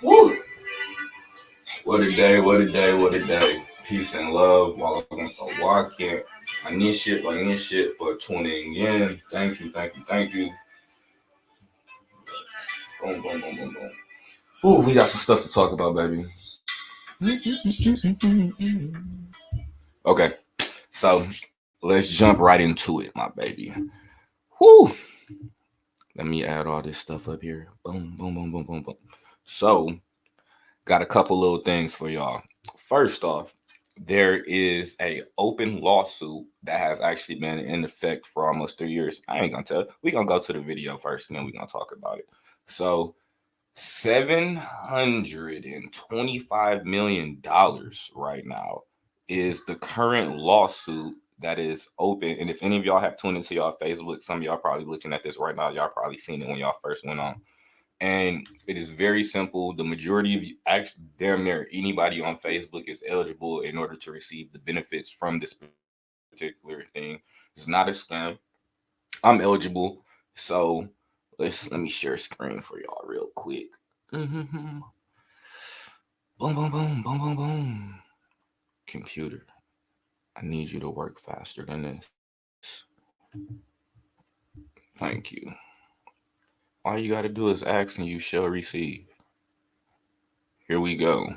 Woo! What a day, what a day, what a day. Peace and love while I'm walking. I need shit for tuning in. Thank you, thank you, thank you. Boom, boom, boom, boom, boom. Ooh, we got some stuff to talk about, baby. Okay, so let's jump right into it, my baby. Whoo! Let me add all this stuff up here. Boom, boom, boom, boom, boom, boom. So, got a couple little things for y'all. First off, there is a open lawsuit that has actually been in effect for almost 3 years. I ain't gonna tell. We're gonna go to the video first, and then we're gonna talk about it. So, $725 million right now is the current lawsuit that is open. And if any of y'all have tuned into y'all Facebook, some of y'all probably looking at this right now. Y'all probably seen it when y'all first went on. And it is very simple. The majority of you, actually, damn near anybody on Facebook is eligible in order to receive the benefits from this particular thing. It's not a scam. I'm eligible. So let me share screen for y'all real quick. Boom, boom, boom, boom, boom, boom. Computer, I need you to work faster than this. Thank you. All you got to do is ask and you shall receive. Here we go.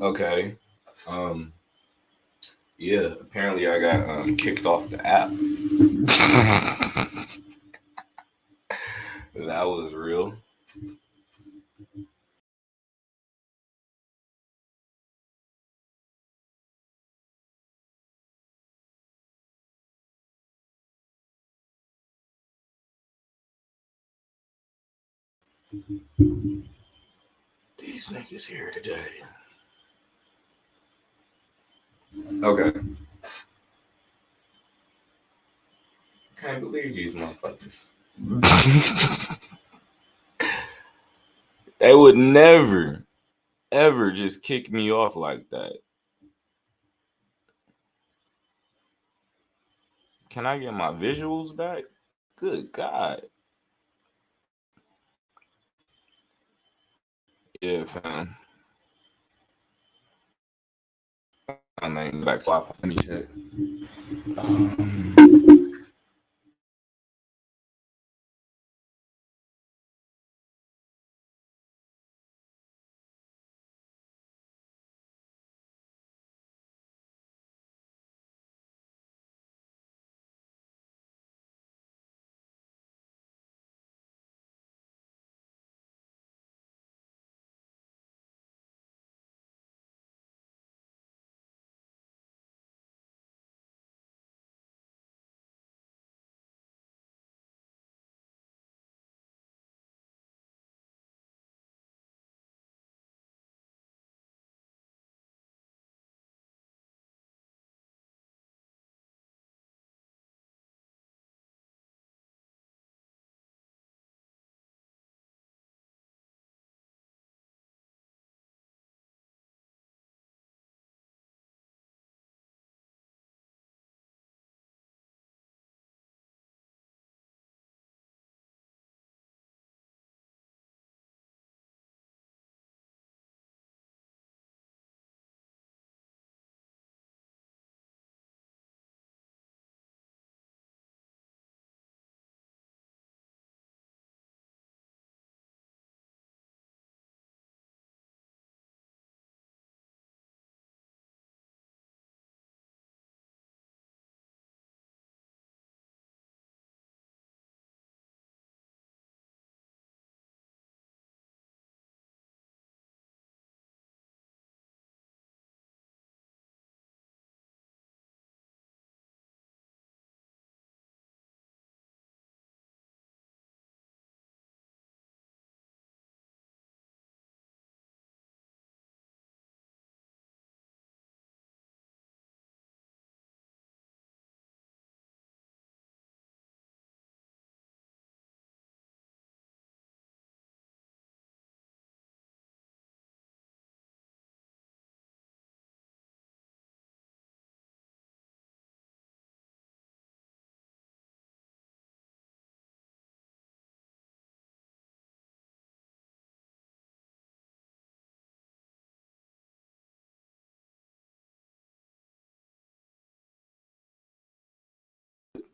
Okay. Um. Yeah. Apparently, I got kicked off the app. That was real. These niggas here today. Okay. Can't believe these motherfuckers. They would never, ever just kick me off like that. Can I get my visuals back? Good God. Yeah, fam. I mean, back to our funny shit.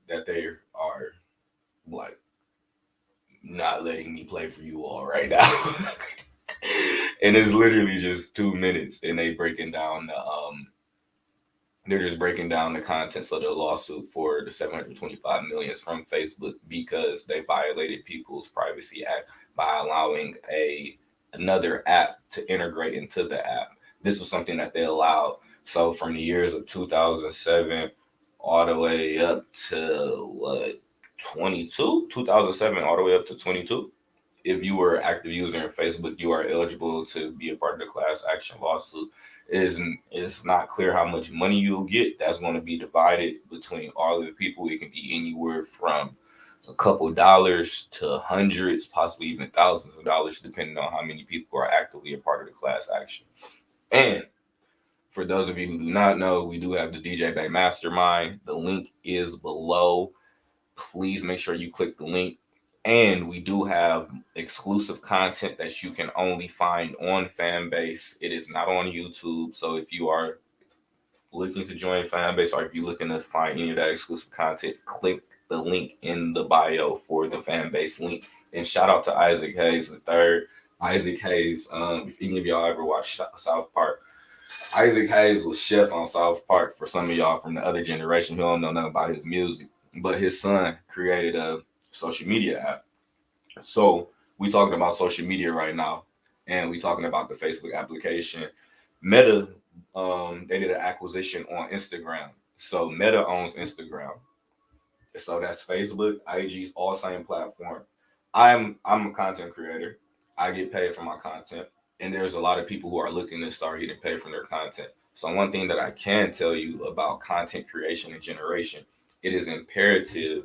That they are like not letting me play for you all right now. And it's literally just 2 minutes and they're just breaking down the contents of the lawsuit for the 725 millions from Facebook because they violated people's privacy act by allowing another app to integrate into the app. This was something that they allowed. So from the years of 2007 all the way up to what, 22, 2007 all the way up to 22. If you were an active user in Facebook, you are eligible to be a part of the class action lawsuit. It's not clear how much money you'll get. That's going to be divided between all of the people. It can be anywhere from a couple dollars to hundreds, possibly even thousands of dollars, depending on how many people are actively a part of the class action. And for those of you who do not know, we do have the DJ Bay Mastermind. The link is below. Please make sure you click the link. And we do have exclusive content that you can only find on Fanbase. It is not on YouTube. So if you are looking to join Fanbase or if you're looking to find any of that exclusive content, click the link in the bio for the Fanbase link. And shout out to Isaac Hayes the third. Isaac Hayes, if any of y'all ever watched South Park, Isaac Hayes was chef on South Park. For some of y'all from the other generation who don't know nothing about his music, but his son created a social media app. So we talking about social media right now, and we talking about the Facebook application. Meta, they did an acquisition on Instagram. So Meta owns Instagram. So that's Facebook, IG, all same platform. I'm a content creator. I get paid for my content, and there's a lot of people who are looking to start getting paid from their content. So one thing that I can tell you about content creation and generation, it is imperative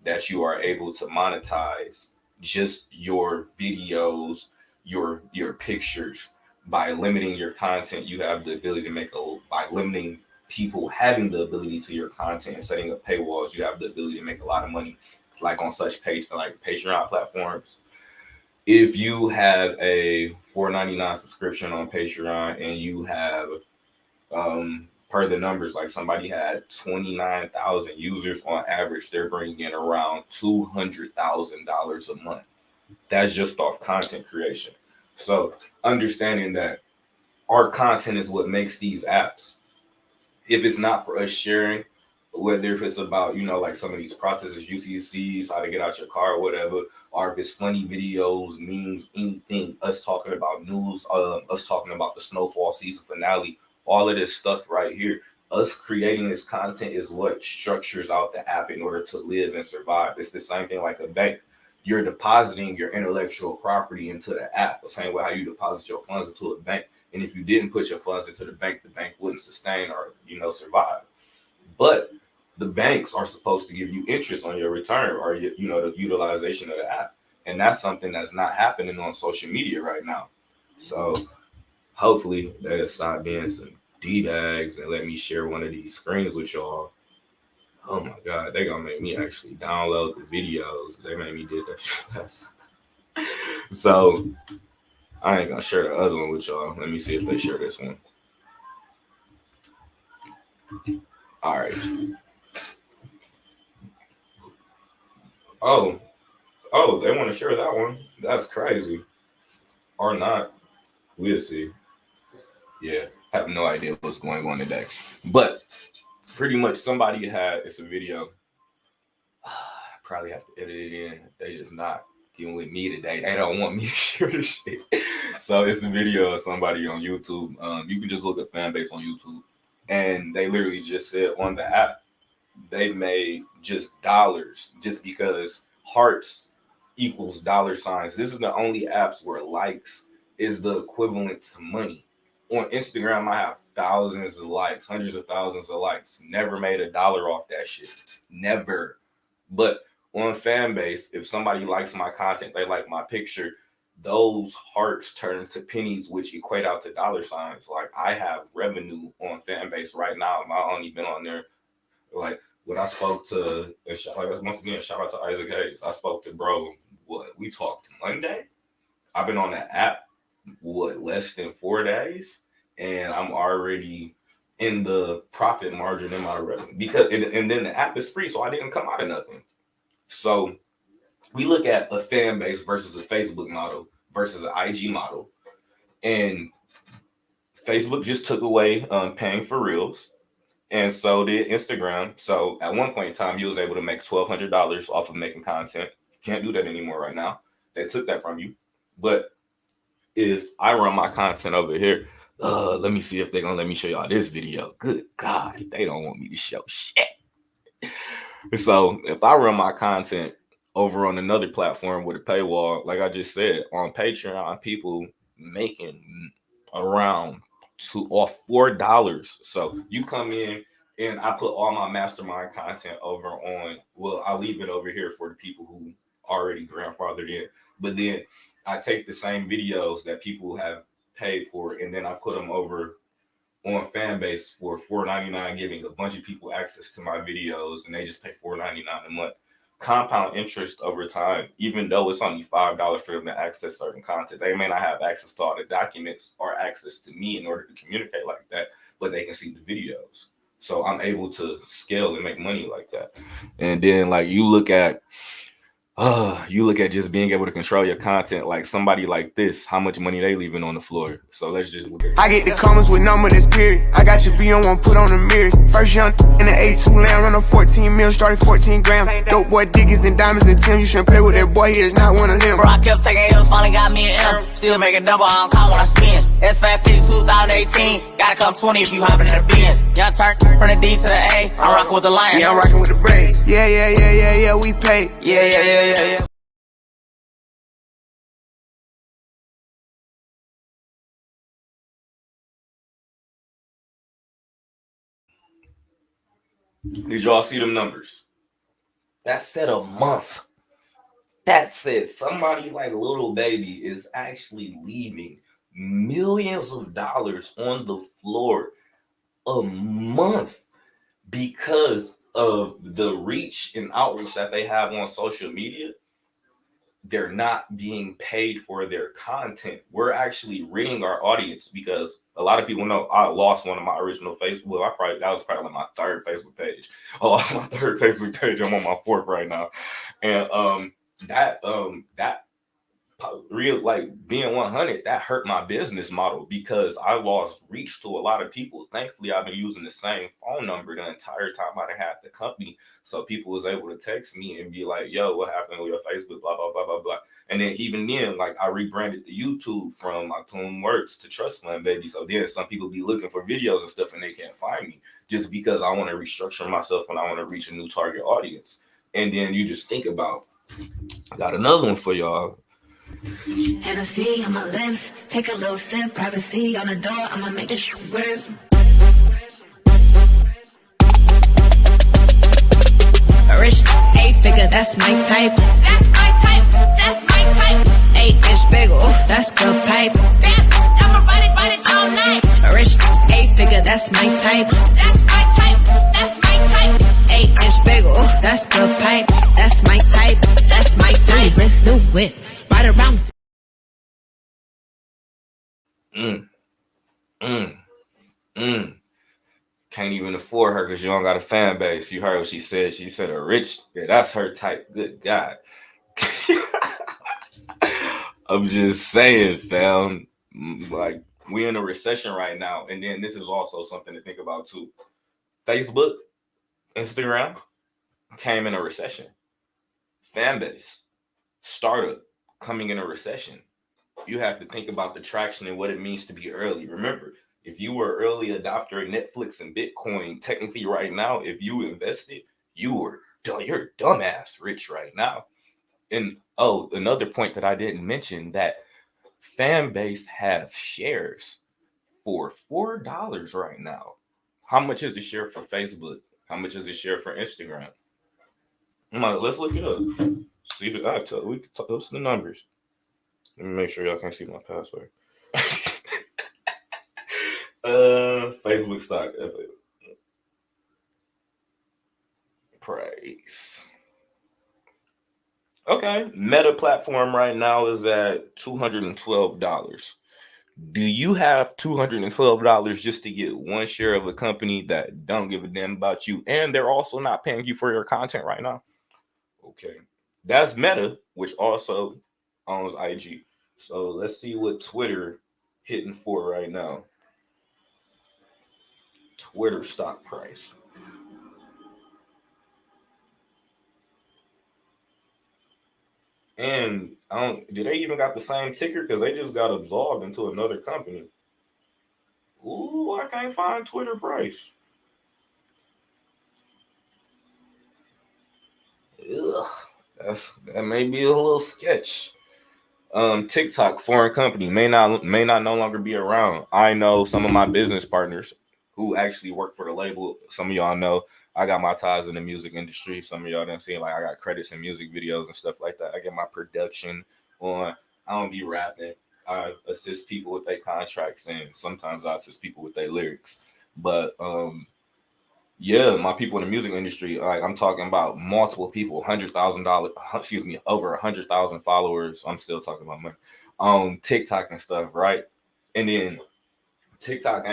that you are able to monetize just your videos, your pictures. By limiting your content, you have the ability to make a by limiting people having the ability to your content and setting up paywalls, you have the ability to make a lot of money. like on such page like Patreon platforms. If you have a $4.99 subscription on Patreon and you have per the numbers, like somebody had 29,000 users on average, they're bringing in around $200,000 a month. That's just off content creation. So understanding that our content is what makes these apps. If it's not for us sharing, whether if it's about, like some of these processes, UCCs, how to get out your car or whatever, or if it's funny videos, memes, anything, us talking about news, us talking about the snowfall season finale, all of this stuff right here, us creating this content is what structures out the app in order to live and survive. It's the same thing like a bank. You're depositing your intellectual property into the app, the same way how you deposit your funds into a bank. And if you didn't put your funds into the bank wouldn't sustain or, survive. But the banks are supposed to give you interest on your return or, the utilization of the app. And that's something that's not happening on social media right now. So hopefully they'll stop being some D-bags and let me share one of these screens with y'all. Oh my God, they gonna make me actually download the videos. They made me did that shit last time. So I ain't gonna share the other one with y'all. Let me see if they share this one. All right. Oh, they want to share that one. That's crazy. Or not. We'll see. Yeah, have no idea what's going on today. But pretty much somebody it's a video. Probably have to edit it in. They just not getting with me today. They don't want me to share this shit. So it's a video of somebody on YouTube. You can just look at Fanbase on YouTube. And they literally just said on the app, they made just dollars just because hearts equals dollar signs. This is the only apps where likes is the equivalent to money. On Instagram, I have thousands of likes, hundreds of thousands of likes. Never made $1 off that shit. Never. But on Fanbase, if somebody likes my content, they like my picture, those hearts turn to pennies, which equate out to dollar signs. Like I have revenue on Fanbase right now. I've only been on there. Like when I spoke to, once again, shout out to Isaac Hayes. I spoke to bro, we talked Monday. I've been on that app, less than 4 days. And I'm already in the profit margin in my revenue. And then the app is free, so I didn't come out of nothing. So we look at a Fanbase versus a Facebook model versus an IG model. And Facebook just took away paying for Reels. And so did Instagram. So at one point in time, you was able to make $1,200 off of making content. You can't do that anymore right now. They took that from you. But if I run my content over here, let me see if they're going to let me show y'all this video. Good God, they don't want me to show shit. So if I run my content over on another platform with a paywall, like I just said, on Patreon, people making around $4. So you come in and I put all my mastermind content over on, I'll leave it over here for the people who already grandfathered in. But then I take the same videos that people have paid for, and then I put them over on Fanbase for $4.99, giving a bunch of people access to my videos, and they just pay $4.99 a month. Compound interest over time, even though it's only $5 for them to access certain content. They may not have access to all the documents or access to me in order to communicate like that, but they can see the videos. So I'm able to scale and make money like that. And then like you look at just being able to control your content, like somebody like this, how much money they leaving on the floor. So let's just look at I get the comments with number that's period. I got your B on one, put on the mirrors. First young in the A2 land, run on 14 mil, started 14 grams. Dope boy diggies and diamonds and Tim. You shouldn't play with that boy, he is not one of them. Bro, I kept taking L's, finally got me an M. Still making double, I don't count when I spin. S550 2018, gotta come 20 if you hopping in the Benz. Young turn from the D to the A, I'm rocking with the Lions. Yeah, I'm rocking with the Braves. Yeah, we pay. Yeah. Did y'all see them numbers? That said a month. That says somebody like Little Baby is actually leaving millions of dollars on the floor a month because of the reach and outreach that they have on social media, they're not being paid for their content. We're actually ridding our audience because a lot of people know I lost one of my original Facebook. That was probably like my third Facebook page. I lost my third Facebook page. I'm on my fourth right now, and that real, like, being 100, that hurt my business model because I lost reach to a lot of people. Thankfully, I've been using the same phone number the entire time I had the company, so people was able to text me and be like, yo, what happened with your Facebook, blah blah blah blah blah. And then even then, like, I rebranded the YouTube from Atum Works to Trust Fund Baby, so then some people be looking for videos and stuff and they can't find me just because I want to restructure myself and I want to reach a new target audience. And then you just think about, I got another one for y'all. Hennessy on my lips, take a little sip, privacy on the door, I'ma make this shit work. A rich 8-figure, that's my type. That's my type, that's my type. 8-inch bagel, that's the pipe. I'ma ride it all night. A rich 8-figure, that's my type. That's my type, that's my type. 8-inch bagel, that's the pipe. That's my type, that's my type. Wrist new whip. Right around. Can't even afford her because you don't got a fan base. You heard what she said. She said a rich, yeah, that's her type. Good God. I'm just saying, fam. Like, we in a recession right now. And then this is also something to think about too. Facebook, Instagram came in a recession. Fanbase, startup coming in a recession. You have to think about the traction and what it means to be early. Remember, if you were early adopter of Netflix and Bitcoin, technically right now, if you invested, you're dumbass rich right now. And another point that I didn't mention, that Fanbase has shares for $4 right now. How much is a share for Facebook? How much is a share for Instagram? Let's look it up. See if we can tell us the numbers. Let me make sure y'all can't see my password. Facebook stock price. Okay, Meta platform right now is at $212. Do you have $212 just to get one share of a company that don't give a damn about you, and they're also not paying you for your content right now? Okay, that's Meta, which also owns IG. So let's see what Twitter hitting for right now. Twitter stock price. And do they even got the same ticker? Because they just got absorbed into another company. Ooh, I can't find Twitter price. Ugh, that may be a little sketch. TikTok, foreign company, may not no longer be around. I know some of my business partners who actually work for the label. Some of y'all know I got my ties in the music industry. Some of y'all done seen, like, I got credits in music videos and stuff like that. I get my production on. I don't be rapping. I assist people with their contracts, and sometimes I assist people with their lyrics. But yeah, my people in the music industry, like, I'm talking about multiple people, $100,000, over 100,000 followers. I'm still talking about money on TikTok and stuff, right? And then TikTok,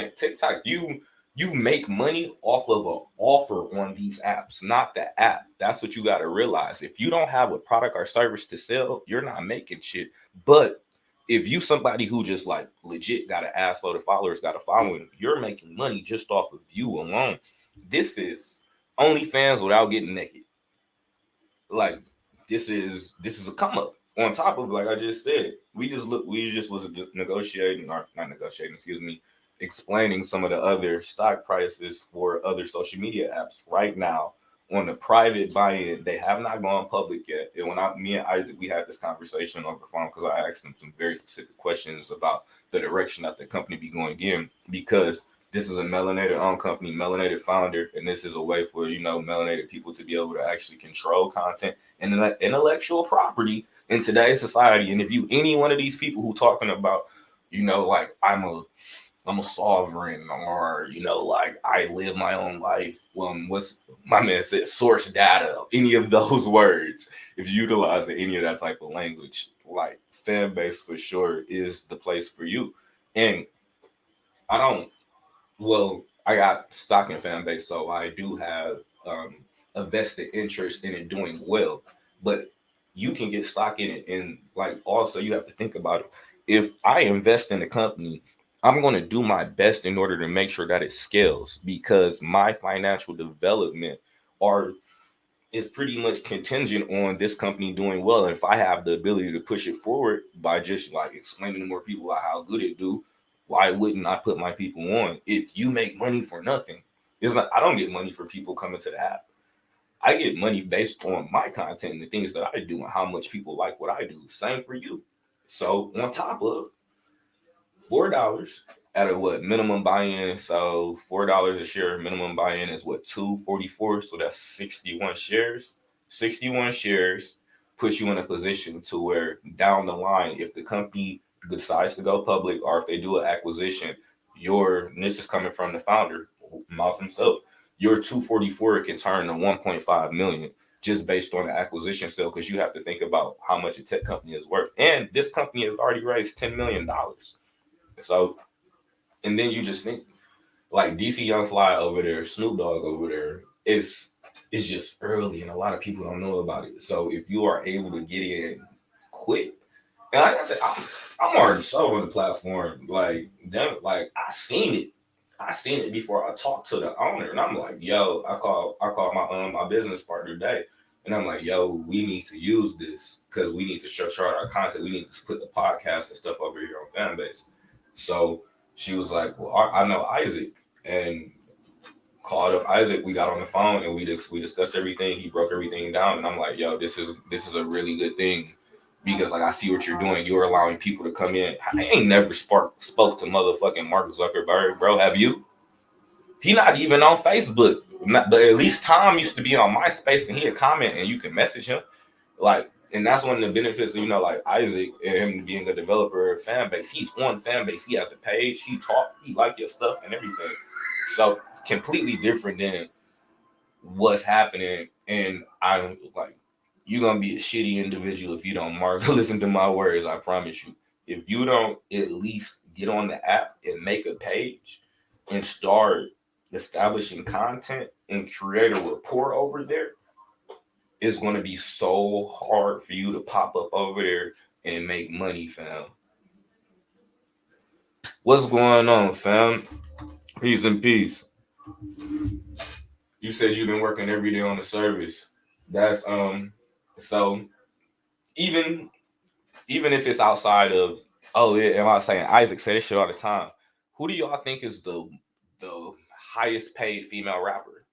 you make money off of an offer on these apps, not the app. That's what you got to realize. If you don't have a product or service to sell, you're not making shit. But if you somebody who just, like, legit got an ass load of followers, got a following, you're making money just off of you alone. This is OnlyFans without getting naked. Like, this is a come up on top of, like I just said, we just was explaining some of the other stock prices for other social media apps right now on the private buy-in. They have not gone public yet. And when me and Isaac, we had this conversation over the phone because I asked him some very specific questions about the direction that the company be going in, because this is a melanated-owned company, melanated founder, and this is a way for, melanated people to be able to actually control content and intellectual property in today's society. And if you any one of these people who talking about, like, I'm a I'm a sovereign, or like I live my own life. What's my man said? Source data. Any of those words, if you utilize any of that type of language, like fan base for sure is the place for you. And I don't. Well, I got stock in fan base, so I do have a vested interest in it doing well. But you can get stock in it, and like also you have to think about it. If I invest in a company, I'm going to do my best in order to make sure that it scales, because my financial development are is pretty much contingent on this company doing well. And if I have the ability to push it forward by just like explaining to more people how good it do, why wouldn't I put my people on? If you make money for nothing, it's like I don't get money for people coming to the app. I get money based on my content and the things that I do and how much people like what I do. Same for you. So on top of $4 at a what minimum buy-in. So $4 a share minimum buy-in is what 244. So that's 61 shares. 61 shares puts you in a position to where down the line, if the company decides to go public or if they do an acquisition, and this is coming from the founder, Mouse himself, your 244 can turn to 1.5 million just based on the acquisition sale, because you have to think about how much a tech company is worth. And this company has already raised $10 million. So, and then you just think like DC Young Fly over there, Snoop Dogg over there. It's just early, and a lot of people don't know about it. So if you are able to get in quick, and like I said, I'm already sold on the platform. Like them, like I seen it before I talked to the owner, and I'm like, yo, I call my business partner today. And I'm like, yo, we need to use this because we need to structure out our content. We need to put the podcast and stuff over here on Fanbase. So she was like, "Well, I know Isaac," and called up Isaac. We got on the phone and we discussed everything. He broke everything down, and I'm like, "Yo, this is a really good thing because like I see what you're doing. You're allowing people to come in. I ain't never spoke to motherfucking Mark Zuckerberg, bro. Have you? He not even on Facebook. But at least Tom used to be on MySpace and he'd comment and you can message him. Like, and that's one of the benefits of, like Isaac and him being a developer of Fanbase. He's on Fanbase. He has a page. He like your stuff and everything. So completely different than what's happening. And I'm like, you're gonna be a shitty individual if you don't listen to my words. I promise you. If you don't at least get on the app and make a page and start establishing content and create a rapport over there, it's going to be so hard for you to pop up over there and make money, fam. What's going on, fam? Peace and peace. You said you've been working every day on the service. That's so even if it's outside of, oh yeah, am I saying Isaac say this shit all the time? Who do y'all think is the highest paid female rapper?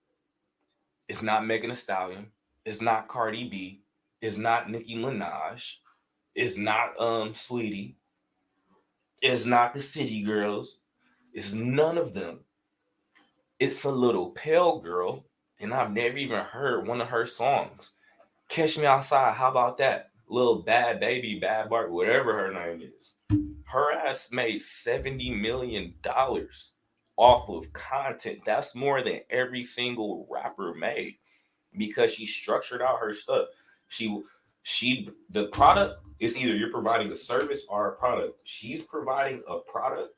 It's not Megan Thee Stallion. It's not Cardi B. It's not Nicki Minaj. It's not Sweetie. It's not the City Girls. It's none of them. It's a little pale girl, and I've never even heard one of her songs. Catch Me Outside. How about that? Little Bad Baby, Bad Bart, whatever her name is. Her ass made $70 million off of content. That's more than every single rapper made because she structured out her stuff. The product is either you're providing a service or a product. She's providing a product,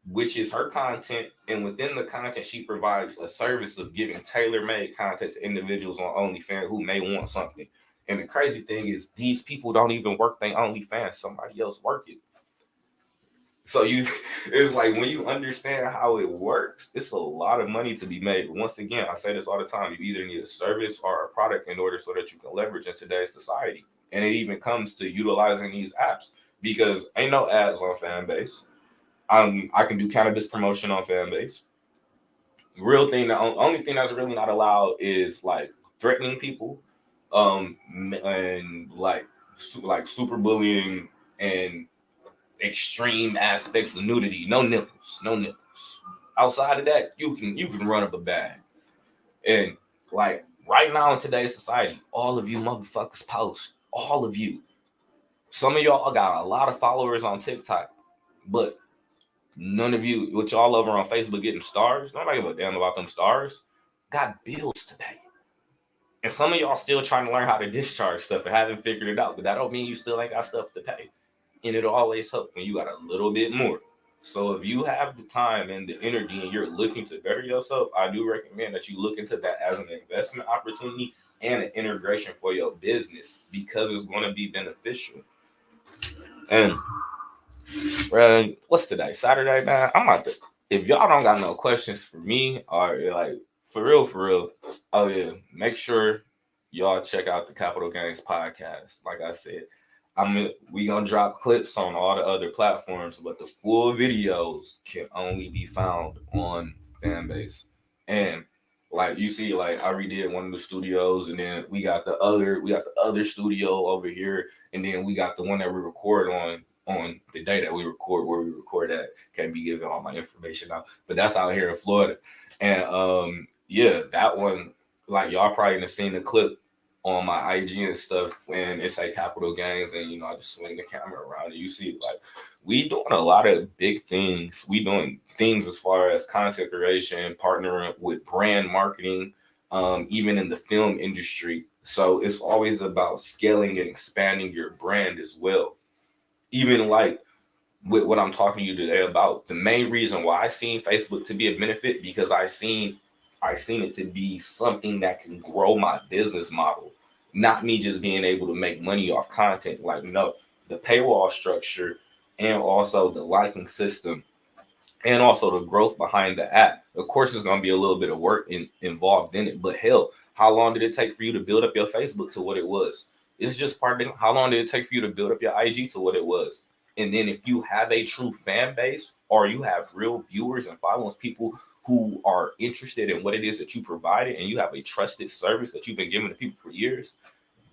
which is her content, and within the content, she provides a service of giving tailor-made content to individuals on OnlyFans who may want something. And the crazy thing is, these people don't even work their OnlyFans; somebody else work it. So it's like when you understand how it works, it's a lot of money to be made. But once again, I say this all the time: you either need a service or a product in order so that you can leverage in today's society. And it even comes to utilizing these apps because ain't no ads on Fanbase. I can do cannabis promotion on Fanbase. The only thing that's really not allowed is like threatening people, and like super bullying and extreme aspects of nudity. No nipples, no nipples. Outside of that, you can run up a bag. And like right now in today's society, all of you motherfuckers post. All of you. Some of y'all got a lot of followers on TikTok, but None of you, what y'all over on Facebook getting stars, nobody give a damn about them stars. Got bills to pay. And some of y'all still trying to learn how to discharge stuff and haven't figured it out. But that don't mean you still ain't got stuff to pay. And it'll always help when you got a little bit more. So if you have the time and the energy and you're looking to better yourself, I do recommend that you look into that as an investment opportunity and an integration for your business because it's going to be beneficial. And what's today? Saturday, man. I'm about to. If y'all don't got no questions for me, or like for real, oh yeah, make sure y'all check out the Capital Gangs podcast. Like I said, we gonna drop clips on all the other platforms, but the full videos can only be found on Fanbase. And like you see, like I redid one of the studios, and then we got the other studio over here, and then we got the one that we record on the day that we record, where we record at. Can't be giving all my information out, but that's out here in Florida. And yeah, that one, like y'all probably have seen the clip on my IG and stuff when it's like Capital Gangs, and I just swing the camera around and you see like we doing a lot of big things. We doing things as far as content creation, partnering with brand marketing, even in the film industry. So it's always about scaling and expanding your brand as well. Even like with what I'm talking to you today about, the main reason why I seen Facebook to be a benefit because I seen it to be something that can grow my business model, not me just being able to make money off content. Like no, the paywall structure and also the liking system and also the growth behind the app. Of course, there's going to be a little bit of work involved in it, but hell, how long did it take for you to build up your Facebook to what it was? It's just part of it. How long did it take for you to build up your IG to what it was? And then if you have a true fan base or you have real viewers and followers, people who are interested in what it is that you provided, and you have a trusted service that you've been giving to people for years,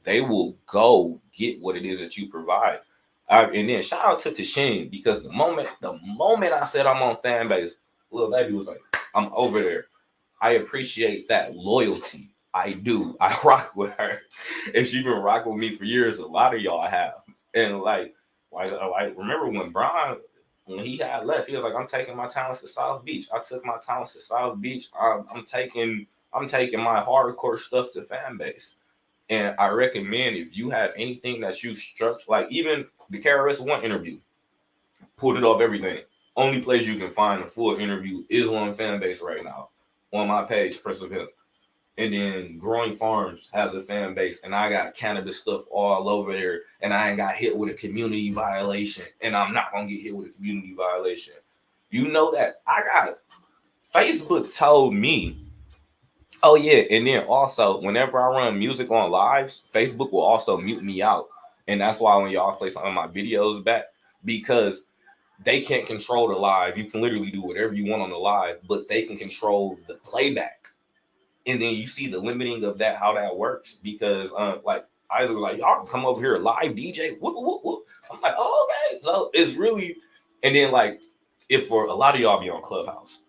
they will go get what it is that you provide. And then shout out to Tashin, because the moment I said I'm on Fanbase, little baby was like, I'm over there. I appreciate that loyalty. I do. I rock with her. And she's been rocking with me for years. A lot of y'all have. And like remember when Brian, when he had left, he was like, I'm taking my talents to South Beach. I took my talents to South Beach. I'm taking my hardcore stuff to Fanbase. And I recommend if you have anything that you structure, like even the KRS-One interview, pulled it off everything. Only place you can find a full interview is on Fanbase right now, on my page, Prince of Hip. And then Growing Farms has a fan base, and I got cannabis stuff all over there, and I ain't got hit with a community violation, and I'm not gonna get hit with a community violation. You know that I got Facebook told me. Oh yeah, and then also whenever I run music on lives, Facebook will also mute me out, and that's why when y'all play some of my videos back, because they can't control the live. You can literally do whatever you want on the live, but they can control the playback. And then you see the limiting of that, how that works, because like Isaac was like, y'all come over here live DJ. Whoop, whoop, whoop. I'm like, oh, okay. So it's really, and then like if for a lot of y'all be on Clubhouse,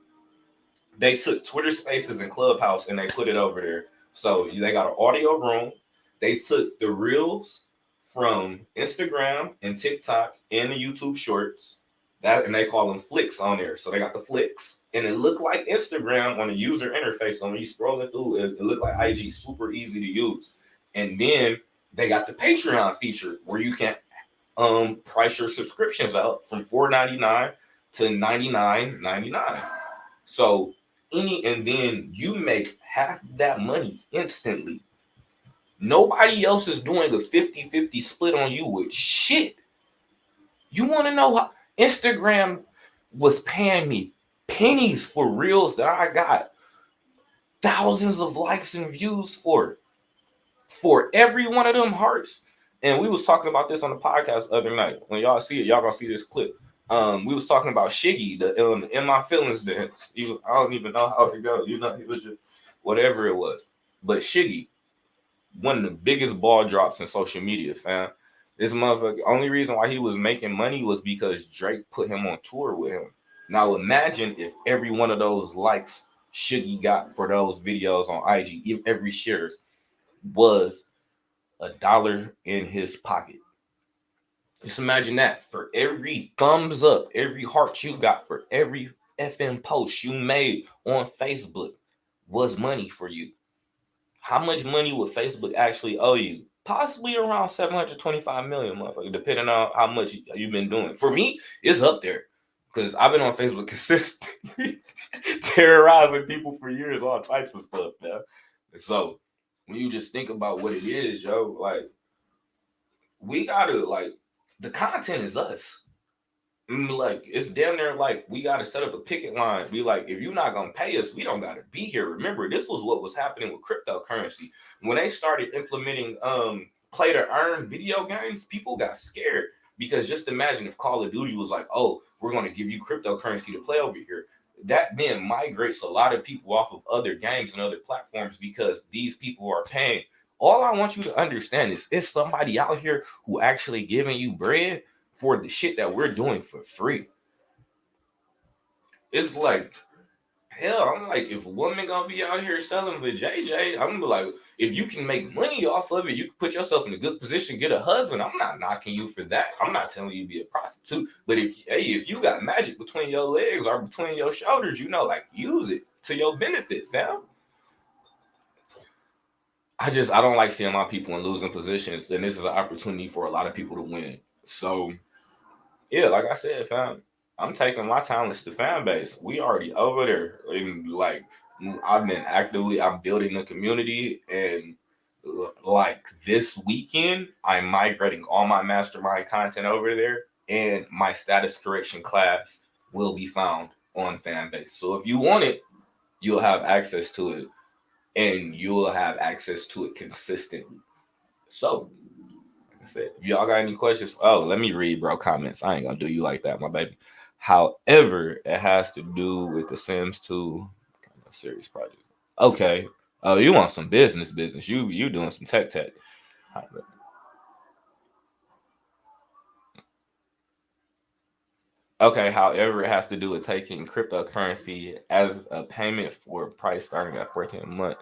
they took Twitter Spaces and Clubhouse and they put it over there. So they got an audio room. They took the reels from Instagram and TikTok and the YouTube Shorts, that, and they call them flicks on there. So they got the flicks, and it looked like Instagram on the user interface. So when you scrolling through, it looked like IG, super easy to use. And then they got the Patreon feature where you can price your subscriptions out from $4.99 to $99.99. So and then you make half that money instantly. Nobody else is doing a 50-50 split on you with shit. You want to know how Instagram was paying me pennies for reels that I got thousands of likes and views for every one of them hearts. And we was talking about this on the podcast the other night. When y'all see it, y'all gonna see this clip. We was talking about Shiggy, the In My Feelings dance. I don't even know how it goes. It was just whatever it was. But Shiggy, one of the biggest ball drops in social media, fam. This motherfucker, only reason why he was making money was because Drake put him on tour with him. Now imagine if every one of those likes Shiggy got for those videos on IG, if every shares was $1 in his pocket. Just imagine that. For every thumbs up, every heart you got, for every FM post you made on Facebook was money for you. How much money would Facebook actually owe you? Possibly around 725 million, motherfucker, depending on how much you've been doing. For me, it's up there. Because I've been on Facebook consistently terrorizing people for years, all types of stuff, man. So when you just think about what it is, yo, like we gotta like the content is us. Like it's damn near like we gotta set up a picket line. Be like, if you're not gonna pay us, we don't gotta be here. Remember, this was what was happening with cryptocurrency when they started implementing play to earn video games. People got scared because just imagine if Call of Duty was like, oh, we're gonna give you cryptocurrency to play over here. That then migrates a lot of people off of other games and other platforms because these people are paying. All I want you to understand is it's somebody out here who actually giving you bread for the shit that we're doing for free. It's like, hell, I'm like, if a woman gonna be out here selling with JJ, I'm gonna be like, if you can make money off of it, you can put yourself in a good position, get a husband. I'm not knocking you for that. I'm not telling you to be a prostitute. But if you got magic between your legs or between your shoulders, like use it to your benefit, fam. I don't like seeing my people in losing positions, and this is an opportunity for a lot of people to win. So yeah, like I said, fam, I'm taking my talents to Fanbase. We already over there, and like I'm building a community, and like this weekend, I'm migrating all my mastermind content over there, and my status correction class will be found on Fanbase. So if you want it, you'll have access to it, and you'll have access to it consistently. So if y'all got any questions, let me read, bro, comments. I ain't gonna do you like that, my baby. However, it has to do with the Sims 2 serious project. Okay. Oh, you want some business? You doing some tech. Okay, however, it has to do with taking cryptocurrency as a payment for a price starting at 14 a month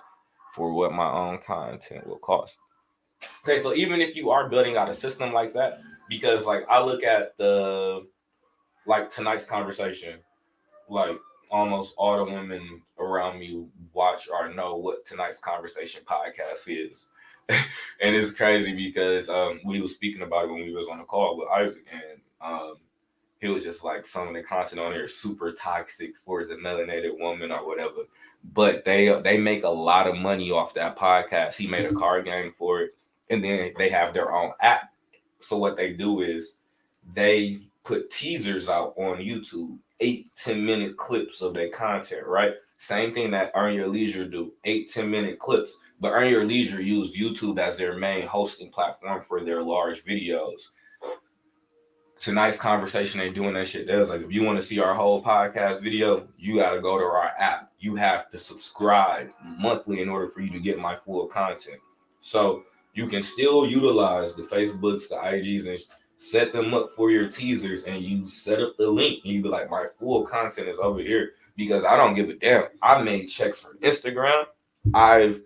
for what my own content will cost. Okay, so even if you are building out a system like that, because like I look at tonight's conversation, like almost all the women around me watch or know what tonight's conversation podcast is. And it's crazy because we were speaking about it when we was on the call with Isaac, and he was just like, some of the content on there is super toxic for the melanated woman or whatever. But they make a lot of money off that podcast. He made a card game for it, and then they have their own app. So what they do is they put teasers out on YouTube, 8-10 minute clips of their content, right? Same thing that Earn Your Leisure do, 8-10 minute clips. But Earn Your Leisure use YouTube as their main hosting platform for their large videos. Tonight's conversation ain't doing that shit. There's like, if you want to see our whole podcast video, you got to go to our app. You have to subscribe monthly in order for you to get my full content. So you can still utilize the Facebooks, the IGs, and set them up for your teasers, and you set up the link, and you be like, my full content is over here, because I don't give a damn. I made checks for Instagram. I've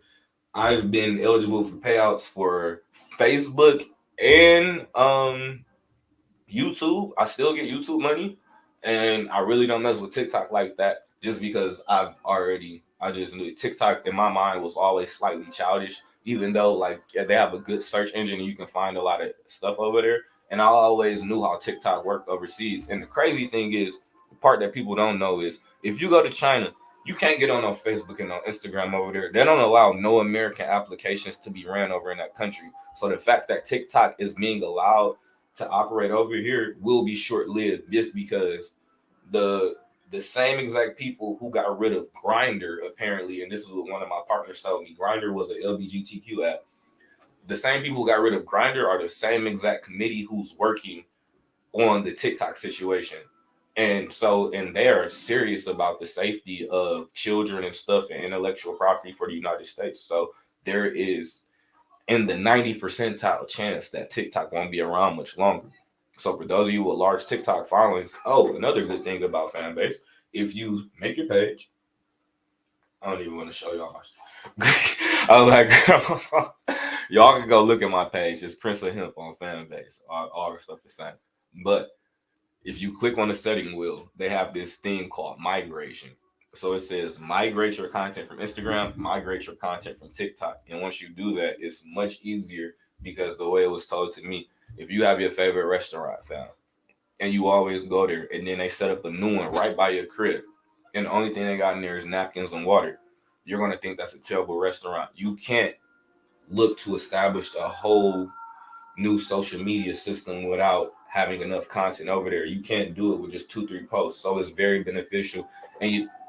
been eligible for payouts for Facebook and YouTube. I still get YouTube money, and I really don't mess with TikTok like that, just because I just knew TikTok in my mind was always slightly childish, even though like they have a good search engine and you can find a lot of stuff over there. And I always knew how TikTok worked overseas. And the crazy thing is, the part that people don't know is, if you go to China, you can't get on Facebook and on Instagram over there. They don't allow no American applications to be ran over in that country. So the fact that TikTok is being allowed to operate over here will be short-lived, just because the same exact people who got rid of Grindr, apparently, and this is what one of my partners told me, Grindr was an LGBTQ app. The same people who got rid of Grindr are the same exact committee who's working on the TikTok situation. And they are serious about the safety of children and stuff and intellectual property for the United States. So there is in the 90 percentile chance that TikTok won't be around much longer. So for those of you with large TikTok followings, another good thing about Fanbase, if you make your page, I don't even want to show y'all much. I was like, y'all can go look at my page. It's Prince of Hemp on Fanbase. All the stuff the same. But if you click on the setting wheel, they have this thing called migration. So it says migrate your content from Instagram, migrate your content from TikTok. And once you do that, it's much easier because the way it was told to me, if you have your favorite restaurant found and you always go there and then they set up a new one right by your crib and the only thing they got in there is napkins and water, you're going to think that's a terrible restaurant. You can't look to establish a whole new social media system without having enough content over there. You can't do it with just 2-3 posts. So it's very beneficial.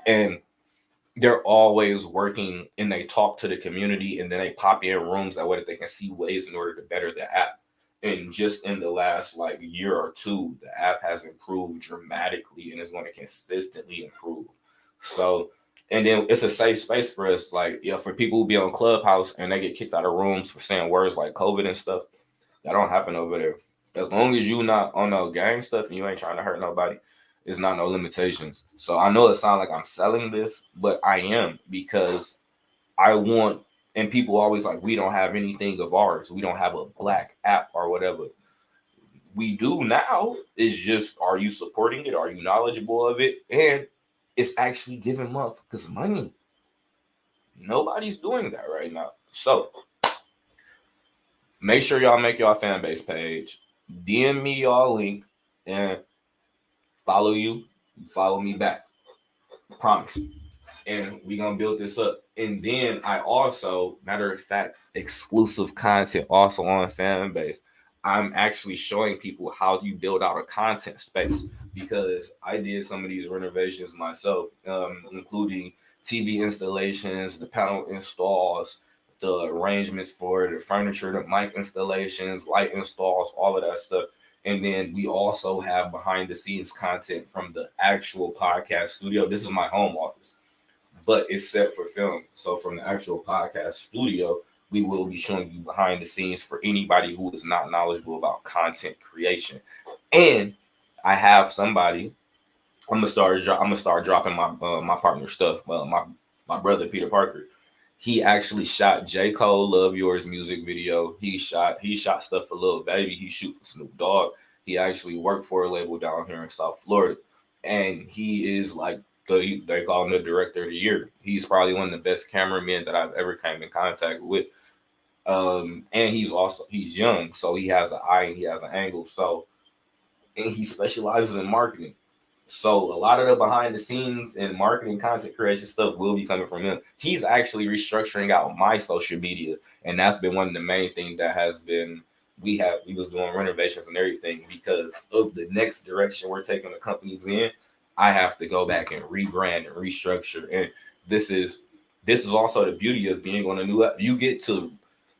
And they're always working and they talk to the community and then they pop in rooms that way that they can see ways in order to better the app. And just in the last like year or two, the app has improved dramatically and is going to consistently improve. So, and then it's a safe space for us. Like, yeah, for people who be on Clubhouse and they get kicked out of rooms for saying words like COVID and stuff, that don't happen over there. As long as you not on no gang stuff and you ain't trying to hurt nobody, it's not no limitations. So I know it sounds like I'm selling this, but I am because I want, and people always like, we don't have anything of ours. We don't have a black app or whatever. We do now. It's just, are you supporting it? Are you knowledgeable of it? And it's actually giving motherfuckers money. Nobody's doing that right now. So make sure y'all make y'all fan base page. DM me y'all link and follow you. Follow me back. Promise. And we gonna build this up. And then I also, matter of fact, exclusive content also on Fanbase. I'm actually showing people how you build out a content space because I did some of these renovations myself, including TV installations, the panel installs, the arrangements for the furniture, the mic installations, light installs, all of that stuff. And then we also have behind the scenes content from the actual podcast studio. This is my home office, but it's set for film. So from the actual podcast studio, we will be showing you behind the scenes for anybody who is not knowledgeable about content creation. And I have somebody. I'm gonna start dropping my partner stuff. My brother Peter Parker. He actually shot J. Cole "Love Yours" music video. He shot stuff for Lil Baby. He shoot for Snoop Dogg. He actually worked for a label down here in South Florida, and he is like they call him the director of the year. He's probably one of the best cameramen that I've ever came in contact with. And he's young, so he has an eye and he has an angle. So, and he specializes in marketing. So a lot of the behind the scenes and marketing content creation stuff will be coming from him. He's actually restructuring out my social media, and that's been one of the main things that has been we was doing renovations and everything because of the next direction we're taking the companies in. I have to go back and rebrand and restructure, and this is also the beauty of being on a new app. You get to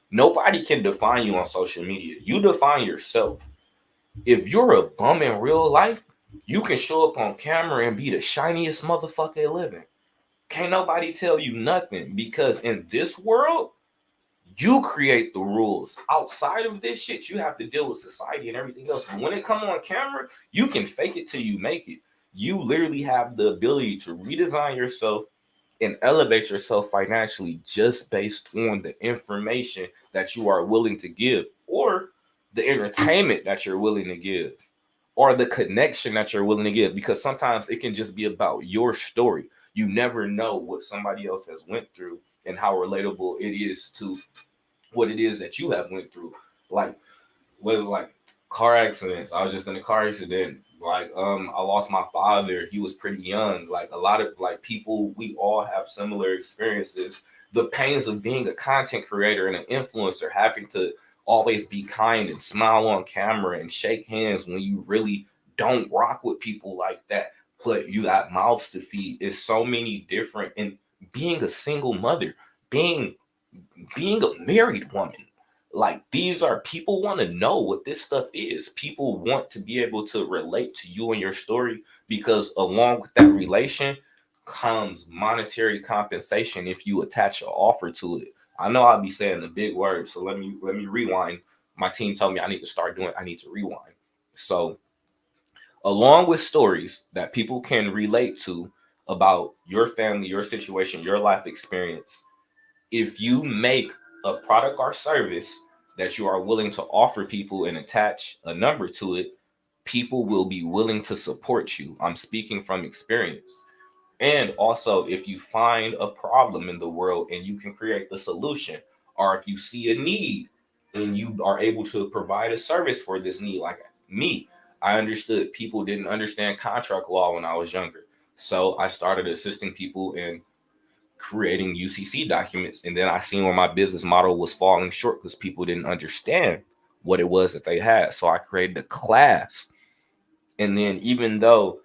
nobody can define you on social media. You define yourself. If you're a bum in real life, you can show up on camera and be the shiniest motherfucker living. Can't nobody tell you nothing because in this world, you create the rules. Outside of this shit, you have to deal with society and everything else. And when it come on camera, you can fake it till you make it. You literally have the ability to redesign yourself and elevate yourself financially just based on the information that you are willing to give or the entertainment that you're willing to give or the connection that you're willing to give, because sometimes it can just be about your story. You never know what somebody else has went through and how relatable it is to what it is that you have went through. Like whether like car accidents. I was just in a car accident. Like I lost my father. He was pretty young. Like a lot of like people, we all have similar experiences. The pains of being a content creator and an influencer, having to always be kind and smile on camera and shake hands when you really don't rock with people like that, but you got mouths to feed. It's so many different, and being a single mother, being a married woman, like these are people want to know what this stuff is. People want to be able to relate to you and your story because along with that relation comes monetary compensation if you attach an offer to it. I know I'll be saying the big word, so let me rewind. My team told me I need to rewind. So along with stories that people can relate to about your family, your situation, your life experience, if you make a product or service that you are willing to offer people and attach a number to it, people will be willing to support you. I'm speaking from experience. And also, if you find a problem in the world and you can create the solution, or if you see a need and you are able to provide a service for this need, like me, I understood people didn't understand contract law when I was younger. So I started assisting people in creating UCC documents. And then I seen where my business model was falling short because people didn't understand what it was that they had. So I created a class. And then even though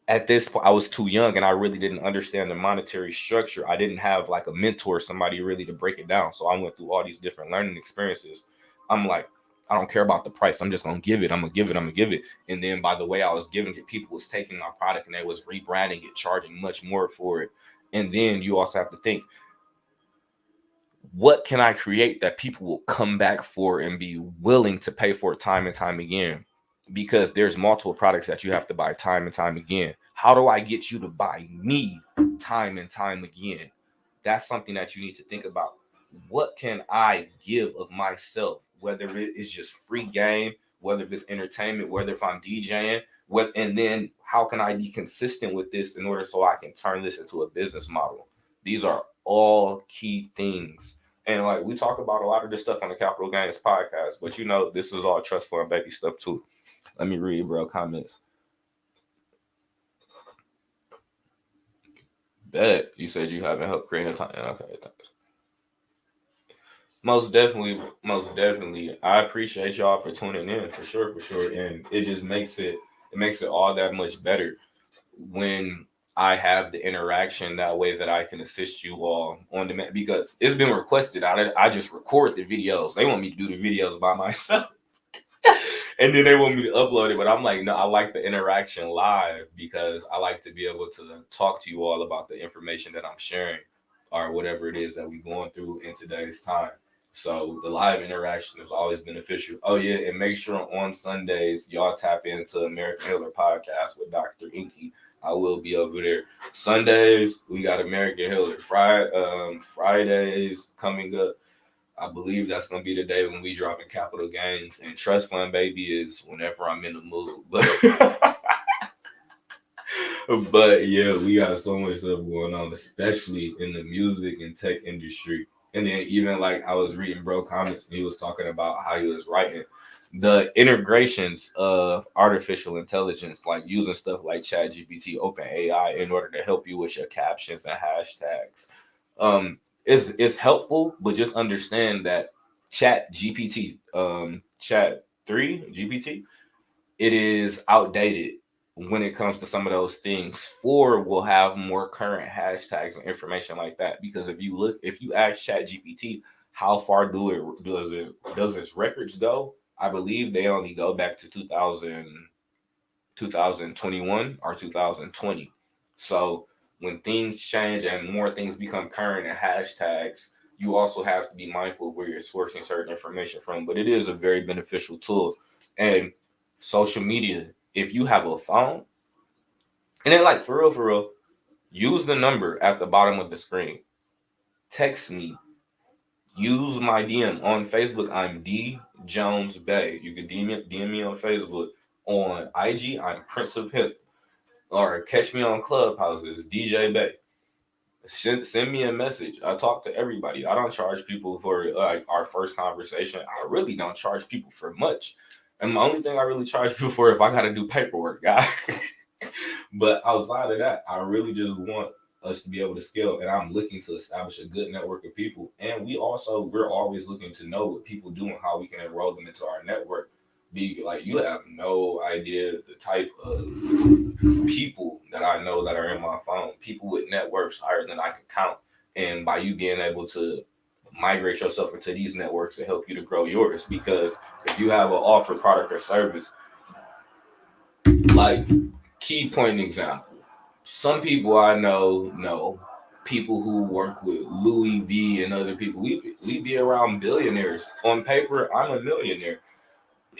at this point I was too young and I really didn't understand the monetary structure, I didn't have like a mentor, somebody really to break it down. So I went through all these different learning experiences. I'm like, I don't care about the price. I'm just gonna give it. I'm gonna give it. I'm gonna give it. And then by the way I was giving it, people was taking my product and they was rebranding it, charging much more for it. And then you also have to think, what can I create that people will come back for and be willing to pay for time and time again? Because there's multiple products that you have to buy time and time again. How do I get you to buy me time and time again? That's something that you need to think about. What can I give of myself? Whether it is just free game, whether if it's entertainment, whether if I'm DJing, and then how can I be consistent with this in order so I can turn this into a business model? These are all key things. And like we talk about a lot of this stuff on the Capital Gains podcast, but this is all trust fund baby stuff too. Let me read, bro, comments. Bet you said you haven't helped create a time. Okay, thanks. Most definitely. I appreciate y'all for tuning in, for sure. And it just makes it all that much better when I have the interaction that way that I can assist you all on demand, because it's been requested. I just record the videos. They want me to do the videos by myself. And then they want me to upload it, but I'm like, no, I like the interaction live because I like to be able to talk to you all about the information that I'm sharing or whatever it is that we're going through in today's time. So the live interaction is always beneficial. Oh yeah, and make sure on Sundays y'all tap into American Healer podcast with Dr. Inky. I will be over there. Sundays we got American Healer. Fridays coming up. I believe that's gonna be the day when we drop in Capital Gains, and Trust Fund baby is whenever I'm in the mood. But yeah, we got so much stuff going on, especially in the music and tech industry. And then even like I was reading bro comments and he was talking about how he was writing the integrations of artificial intelligence, like using stuff like ChatGPT, OpenAI in order to help you with your captions and hashtags. It's helpful, but just understand that Chat 3 GPT, it is outdated when it comes to some of those things. 4 will have more current hashtags and information like that. Because if you ask Chat GPT, how far does its records go? I believe they only go back to 2021 or 2020. So when things change and more things become current and hashtags, you also have to be mindful of where you're sourcing certain information from. But it is a very beneficial tool. And social media, if you have a phone, and then like for real, use the number at the bottom of the screen. Text me. Use my DM on Facebook. I'm D Jones Bay. You can DM me on Facebook. On IG, I'm Prince of Hip. Or catch me on Clubhouses, DJ Bay. Send me a message. I talk to everybody. I don't charge people for like our first conversation. I really don't charge people for much. And the only thing I really charge people for if I got to do paperwork, guys. But outside of that, I really just want us to be able to scale. And I'm looking to establish a good network of people. And we're always looking to know what people do and how we can enroll them into our network. You have no idea the type of people that I know that are in my phone, people with net worths higher than I can count. And by you being able to migrate yourself into these networks to help you to grow yours, because if you have an offer, product, or service, like key point example, some people I know people who work with Louis V and other people. We be around billionaires. On paper, I'm a millionaire.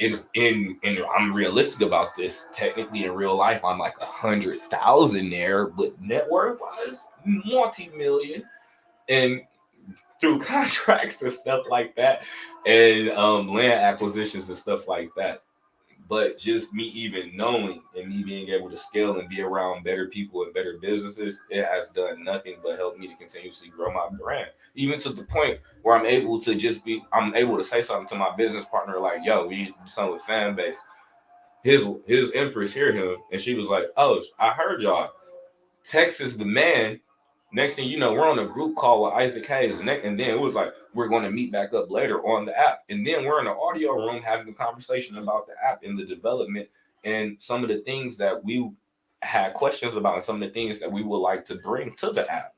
And I'm realistic about this. Technically, in real life, I'm like 100,000 there, but net worth wise, multi-million. And through contracts and stuff like that, and land acquisitions and stuff like that. But just me even knowing and me being able to scale and be around better people and better businesses, it has done nothing but help me to continuously grow my brand. Even to the point where I'm able to say something to my business partner like, "Yo, we need to do something with Fanbase." His empress hear him, and she was like, "Oh, I heard y'all. Texas the man." Next thing you know, we're on a group call with Isaac Hayes, and then it was like we're going to meet back up later on the app, and then we're in an audio room having a conversation about the app and the development and some of the things that we had questions about, and some of the things that we would like to bring to the app,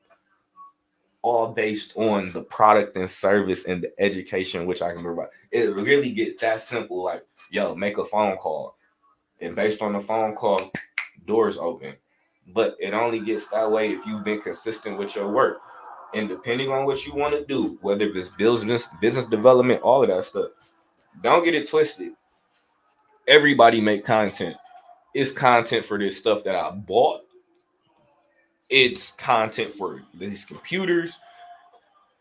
all based on the product and service and the education which I can provide. It really get that simple, like, yo, make a phone call, and based on the phone call, doors open. But it only gets that way if you've been consistent with your work. And depending on what you want to do, whether it's business development, all of that stuff, don't get it twisted. Everybody make content. It's content for this stuff that I bought. It's content for these computers.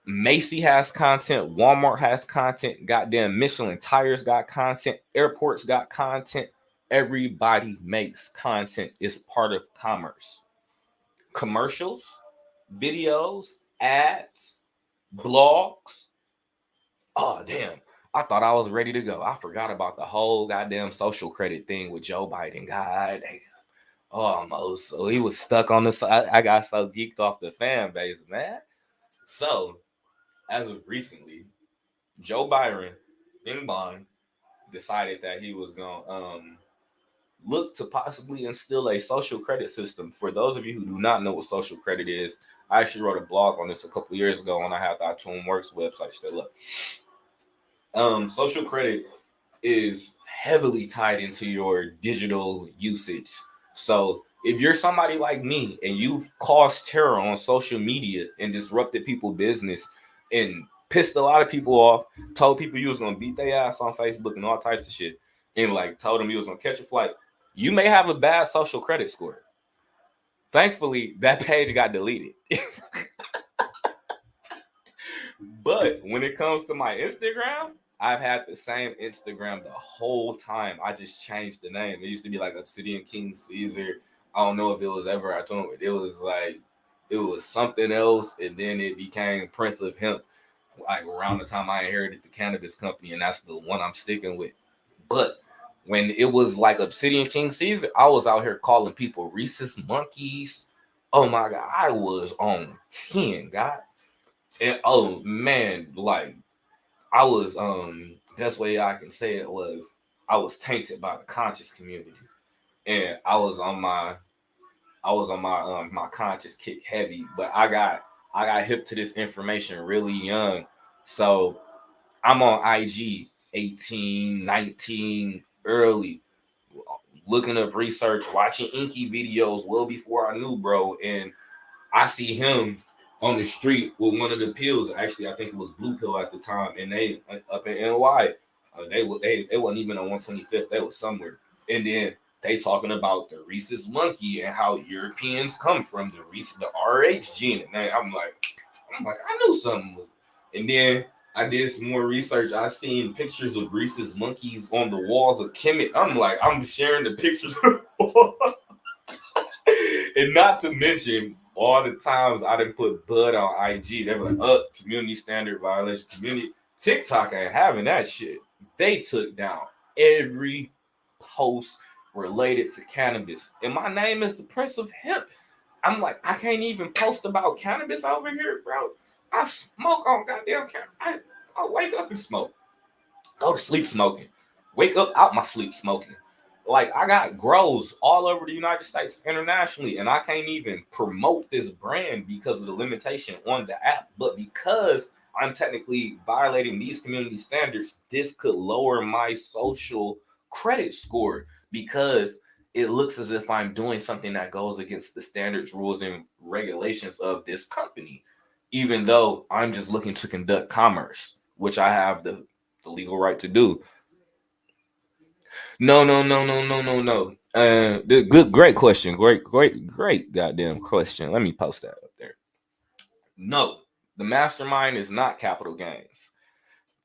Macy has content. Walmart has content. Goddamn Michelin tires got content. Airports got content. Everybody makes content. It's part of commerce. Commercials, videos, ads, blogs. Oh, damn. I thought I was ready to go. I forgot about the whole goddamn social credit thing with Joe Biden. God damn. Almost. So he was stuck on the side. I got so geeked off the fan base, man. So, as of recently, Joe Biden, Bing Bong, decided that he was going to look to possibly instill a social credit system. For those of you who do not know what social credit is, I actually wrote a blog on this a couple years ago when I had the Atum Works website still up. Social credit is heavily tied into your digital usage. So if you're somebody like me and you've caused terror on social media and disrupted people's business and pissed a lot of people off, told people you was gonna beat their ass on Facebook and all types of shit, and like told them you was gonna catch a flight, you may have a bad social credit score. Thankfully, that page got deleted. But when it comes to my Instagram, I've had the same Instagram the whole time. I just changed the name. It used to be like Obsidian King Caesar. I don't know if it was ever I told it. It was like it was something else, and then it became Prince of Hemp. Like around the time I inherited the cannabis company, and that's the one I'm sticking with. But when it was like Obsidian King Caesar, I was out here calling people rhesus monkeys. Oh my God, I was on 10, God. And oh man, like I was best way I can say it was I was tainted by the conscious community. And I was on my my conscious kick heavy, but I got hip to this information really young. So I'm on IG 18, 19, early, looking up research, watching Inky videos well before I knew, bro. And I see him on the street with one of the pills. Actually, I think it was Blue Pill at the time, and they up in NY. They wasn't even on 125th. They was somewhere, and then they talking about the rhesus monkey and how Europeans come from the RH gene. And I'm like, I knew something. And then I did some more research. I seen pictures of rhesus monkeys on the walls of Kemet. I'm like, I'm sharing the pictures. And not to mention all the times I didn't put Bud on IG. They were like, community standard violation. Community TikTok ain't having that shit. They took down every post related to cannabis. And my name is the Prince of Hemp. I'm like, I can't even post about cannabis over here, bro. I smoke on goddamn cannabis. I wake up and smoke. Go to sleep smoking. Wake up out my sleep smoking. Like, I got grows all over the United States internationally, and I can't even promote this brand because of the limitation on the app. But because I'm technically violating these community standards, this could lower my social credit score because it looks as if I'm doing something that goes against the standards, rules, and regulations of this company, even though I'm just looking to conduct commerce, which I have the legal right to do. No. Great question. Great goddamn question. Let me post that up there. No, The mastermind is not Capital Gains.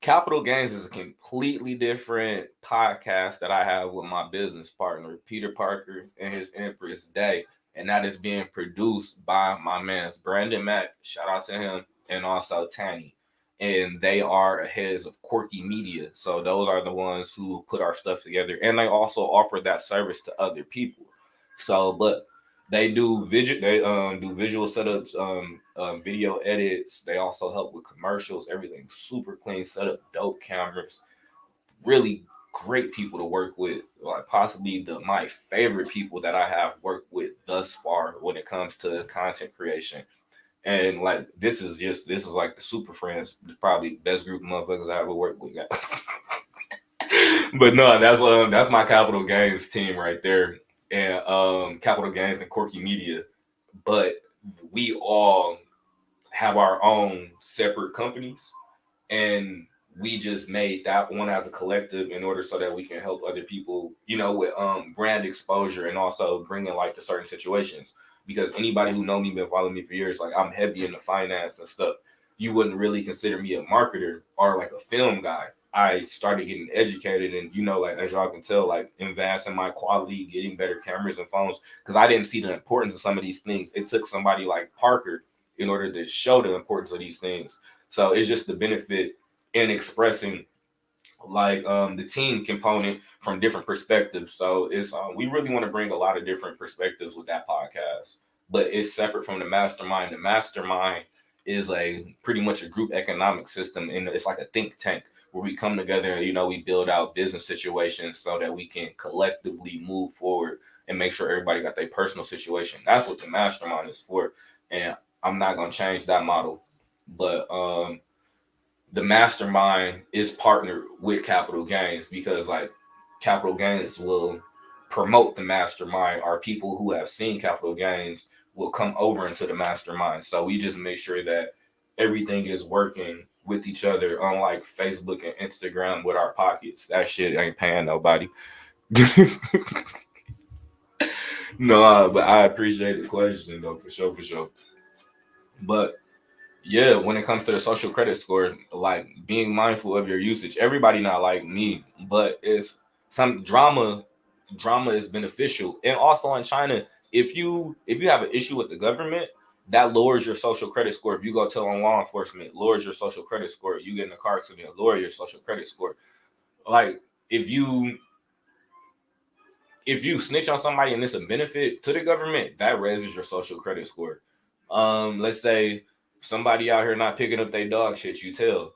Capital Gains is a completely different podcast that I have with my business partner, Peter Parker, and his Empress Day. And that is being produced by my man's Brandon Mack. Shout out to him. And also Tanny. And they are heads of Quirky Media. So those are the ones who put our stuff together. And they also offer that service to other people. So, but they do visual setups, video edits. They also help with commercials. Everything super clean setup, dope cameras. Really great people to work with. Like possibly my favorite people that I have worked with thus far when it comes to content creation. And like this is like the super friends. Probably the best group of motherfuckers I ever worked with. But no, that's my Capital Gains team right there. And Capital Gains and Quirky Media. But we all have our own separate companies, and we just made that one as a collective in order so that we can help other people, with brand exposure and also bringing light to certain situations. Because anybody who know me, been following me for years, like I'm heavy into finance and stuff. You wouldn't really consider me a marketer or like a film guy. I started getting educated and, like, as y'all can tell, like advancing my quality, getting better cameras and phones, because I didn't see the importance of some of these things. It took somebody like Parker in order to show the importance of these things. So it's just the benefit in expressing like the team component from different perspectives. So it's we really want to bring a lot of different perspectives with that podcast, but it's separate from the mastermind. The mastermind is a pretty much a group economic system, and it's like a think tank where we come together, we build out business situations so that we can collectively move forward and make sure everybody got their personal situation. That's what the mastermind is for. And I'm not going to change that model. But the mastermind is partnered with Capital Gains because like Capital Gains will promote the mastermind. Our people who have seen Capital Gains will come over into the mastermind. So we just make sure that everything is working with each other, unlike Facebook and Instagram with our pockets. That shit ain't paying nobody. No, but I appreciate the question though, for sure. But yeah, when it comes to the social credit score, like being mindful of your usage. Everybody not like me, but it's some drama. Drama is beneficial, and also in China, if you have an issue with the government, that lowers your social credit score. If you go tell on law enforcement, lowers your social credit score. You get in a car accident, lower your social credit score. Like if you snitch on somebody and it's a benefit to the government, that raises your social credit score. Let's say somebody out here not picking up their dog shit, you tell,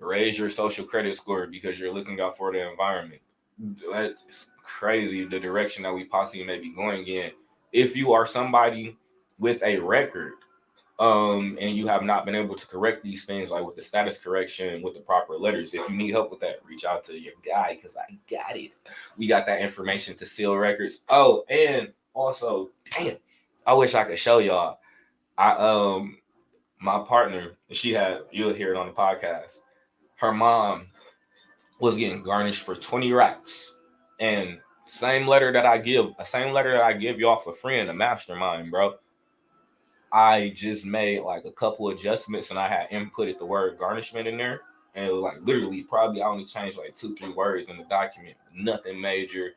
raise your social credit score because you're looking out for the environment. That's crazy the direction that we possibly may be going in. If you are somebody with a record, and you have not been able to correct these things, like with the status correction with the proper letters, if you need help with that, reach out to your guy because I got it. We got that information to seal records. Oh, and also, damn, I wish I could show y'all. My partner, you'll hear it on the podcast. Her mom was getting garnished for 20 racks, and same letter that I give y'all for free in the mastermind, bro. I just made like a couple adjustments and I had inputted the word garnishment in there. And it was like literally probably I only changed like 2-3 words in the document, nothing major.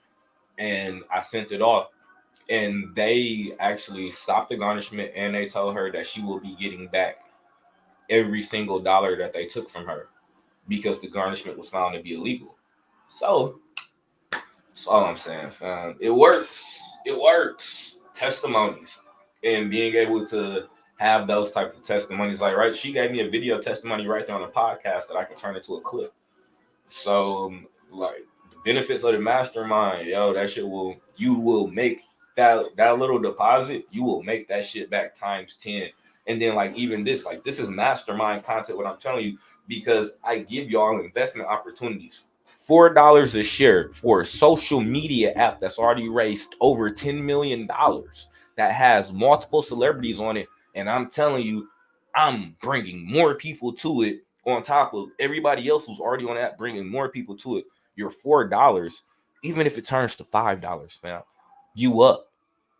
And I sent it off. And they actually stopped the garnishment and they told her that she will be getting back every single dollar that they took from her because the garnishment was found to be illegal. So that's all I'm saying, fam. It works. Testimonies. And being able to have those type of testimonies, like, right, she gave me a video testimony right there on the podcast that I can turn into a clip. So, like, the benefits of the mastermind, that shit you will make that little deposit, you will make that shit back times 10. And then, like, even this is mastermind content, what I'm telling you, because I give y'all investment opportunities. $4 a share for a social media app that's already raised over $10 million. That has multiple celebrities on it, and I'm telling you, I'm bringing more people to it on top of everybody else who's already on that, bringing more people to it. Your $4, even if it turns to $5, fam, you up.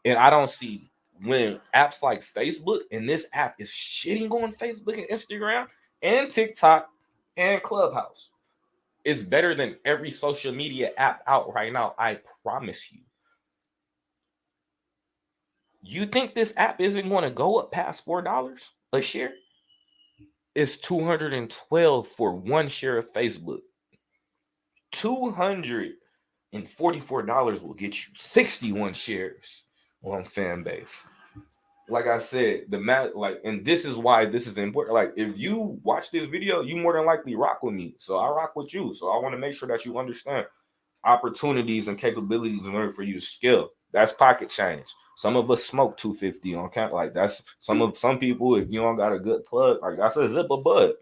And I don't see when apps like Facebook and this app is shitting on Facebook and Instagram and TikTok and Clubhouse, it's better than every social media app out right now. I promise you. You think this app isn't going to go up past $4 a share? It's 212 for one share of Facebook. $244 will get you 61 shares on Fanbase. Like I said, and this is why this is important. Like, if you watch this video, you more than likely rock with me. So I rock with you. So I want to make sure that you understand opportunities and capabilities in order for you to scale. That's pocket change. Some of us smoke 250 on count. Like, that's some people, if you don't got a good plug, like that's a zipper bud.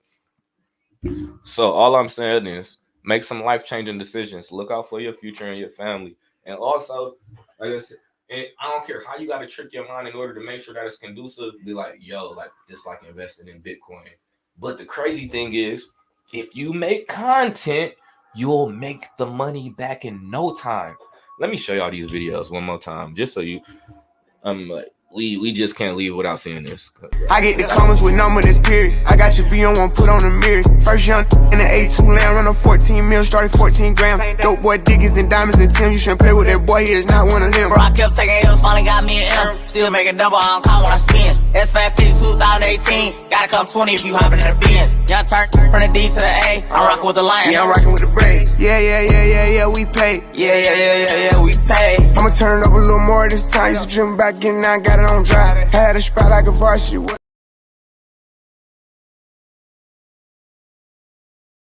So all I'm saying is make some life-changing decisions. Look out for your future and your family. And also, like I said, and I don't care how you got to trick your mind in order to make sure that it's conducive. Be like, yo, like this, like investing in Bitcoin. But the crazy thing is, if you make content, you'll make the money back in no time. Let me show y'all these videos one more time, just so you, like, we just can't leave without seeing this. I get the comments with number this period. I got your B on one, put on the mirrors. First young in the A2 land, run a 14 mil, started 14 grams. Dope boy Dickies and diamonds and Tim. You shouldn't play with that boy, he is not one of them. Bro, I kept taking L's, finally got me an M. Still making double, I don't call when I spin. S550 2018, gotta come 20 if you hopping in the Benz. Young turn from the D to the A, I'm rocking with the Lions. Yeah, I'm rocking with the Braves. Yeah, we paid. Yeah, we pay. I'ma turn it up a little more this time. Used to dream about getting out, got it on drive. Had a spot like a varsity.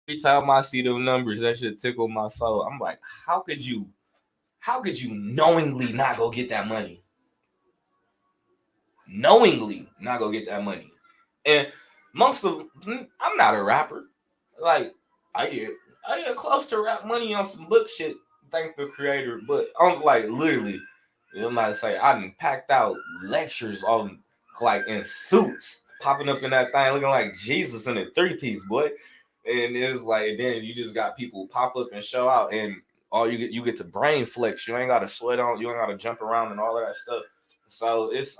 Every time I see them numbers, that shit tickle my soul. I'm like, how could you knowingly not go get that money? Knowingly not go get that money. And most of them, I'm not a rapper. Like, I get close to rap money on some book shit, thank the creator. But I'm like, literally, you might say I done packed out lectures on, like, in suits, popping up in that thing looking like Jesus in a 3-piece, boy. And it's like, then you just got people pop up and show out, and all you get to brain flex. You ain't got to sweat on, you ain't got to jump around and all of that stuff. So it's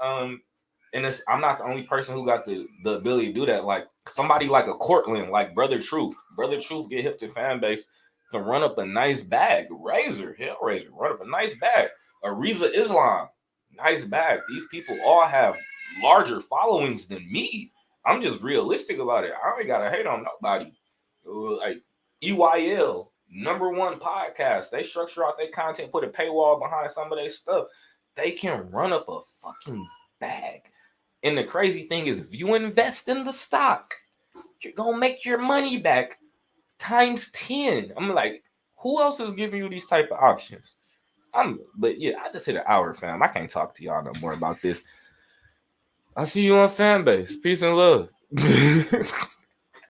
and it's, I'm not the only person who got the ability to do that. Like, somebody like a Cortland, like Brother Truth get hip to Fanbase, can run up a nice bag. Hellraiser, run up a nice bag. Ariza Islam, nice bag. These people all have larger followings than me. I'm just realistic about it. I ain't gotta hate on nobody. Like EYL, #1 podcast. They structure out their content, put a paywall behind some of their stuff. They can run up a fucking bag. And the crazy thing is, if you invest in the stock, you're gonna make your money back times 10. I'm like, who else is giving you these type of options? But yeah, I just hit an hour, fam. I can't talk to y'all no more about this. I'll see you on Fanbase. Peace and love.